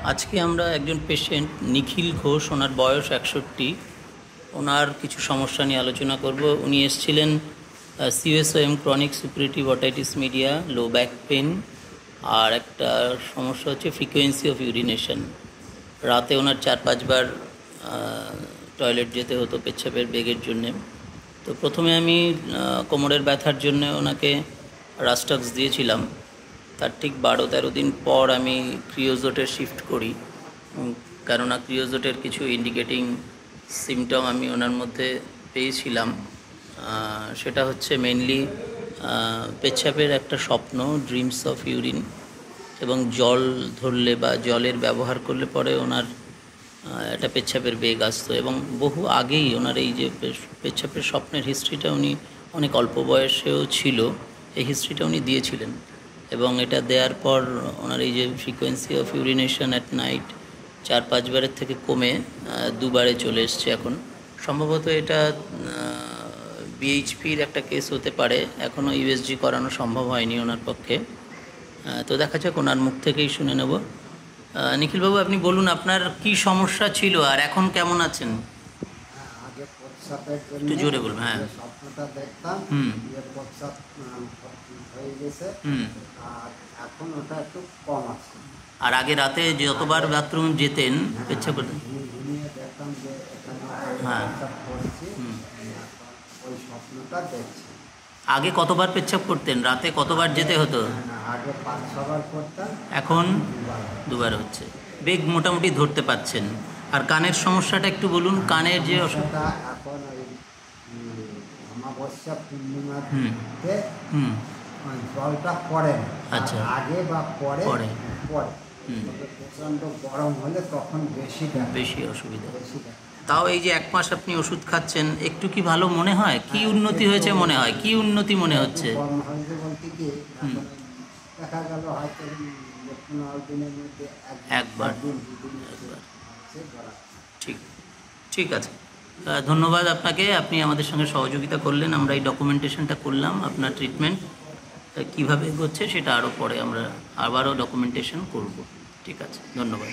আজকে আমরা একজন পেশেন্ট নিখিল ঘোষ, ওনার বয়স 61, ওনার কিছু সমস্যা নিয়ে আলোচনা করব। উনি এসেছিলেন CSOM, chronic suppurative otitis media, low back pain, আর একটা সমস্যা হচ্ছে ফ্রিকোয়েন্সি অফ ইউরিনেশন। রাতে ওনার 4-5 বার টয়লেট যেতে হতো পেচ্ছাপের বেগের জন্যে। তো প্রথমে আমি কোমরের ব্যথার জন্য ওনাকে রাস্টক্স দিয়েছিলাম। তার ঠিক 12-13 দিন পর আমি ক্রিওজোটের শিফট করি, কেননা ক্রিওজোটের কিছু ইন্ডিকেটিং সিমটম আমি ওনার মধ্যে পেয়েছিলাম। সেটা হচ্ছে মেনলি পেচ্ছাপের একটা স্বপ্ন, ড্রিমস অফ ইউরিন, এবং জল ধরলে বা জলের ব্যবহার করলে পরে ওনার একটা পেচ্ছাপের বেগ আসতো। এবং বহু আগেই ওনার এই যে পেচ্ছাপের স্বপ্নের হিস্ট্রিটা উনি অনেক অল্প বয়সেও ছিল, এই হিস্ট্রিটা উনি দিয়েছিলেন। এবং এটা দেওয়ার পর ওনার এই যে frequency of urination at night 4-5 বারের থেকে কমে 2 বারে চলে এসছে এখন। সম্ভবত এটা বিএইচপির একটা কেস হতে পারে, এখনও ইউএসজি করানো সম্ভব হয়নি ওনার পক্ষে। তো দেখা যাক, ওনার মুখ থেকেই শুনে নেব। নিখিলবাবু, আপনি বলুন আপনার কি সমস্যা ছিল আর এখন কেমন আছেন? আগে প্রস্রাবের জন্য একটু জোরে বলুন। হ্যাঁ, স্বপ্নটা দেখতাম, প্রস্রাব হয়ে গেছে, আর এখন ওটা একটু কম আছে। আর আগে রাতে যতবার বাথরুম যেতেন পেচ্ছাপ করতেন? ঘুমিয়ে দেখতাম যে এখানে হ্যাঁ, প্রস্রাব করেছি, ওই স্বপ্নটা দেখছি। আগে কতবার পেচ্ছাপ করতেন? রাতে কতবার যেতে হতো? আগে 5-6 বার করতাম, এখন 2 বার হচ্ছে। বেগ মোটামুটি ধরতে পাচ্ছেন। আর কানের সমস্যাটা একটু বলুন। কানের যে অসুবিধা, এখন ওই অমাবস্যা পূর্ণিমাতে জলটা পড়ে না। আচ্ছা, আগে বা পরে পরে প্রচণ্ড গরম হলে তখন বেশি অসুবিধা। তাও এই যে 1 মাস আপনি ওষুধ খাচ্ছেন, একটু কি ভালো মনে হয়? কি উন্নতি হয়েছে মনে হয়? কি উন্নতি মনে হচ্ছে? কম হয়েছে বলতে কি, দেখা গেল হয়তো 15 দিনের মধ্যে একবার। ঠিক আছে, ধন্যবাদ আপনাকে। আপনি আমাদের সঙ্গে সহযোগিতা করলেন, আমরা এই ডকুমেন্টেশনটা করলাম। আপনার ট্রিটমেন্ট কীভাবে এগোচ্ছে সেটা আরও পরে আমরা আবারও ডকুমেন্টেশন করব। ঠিক আছে, ধন্যবাদ।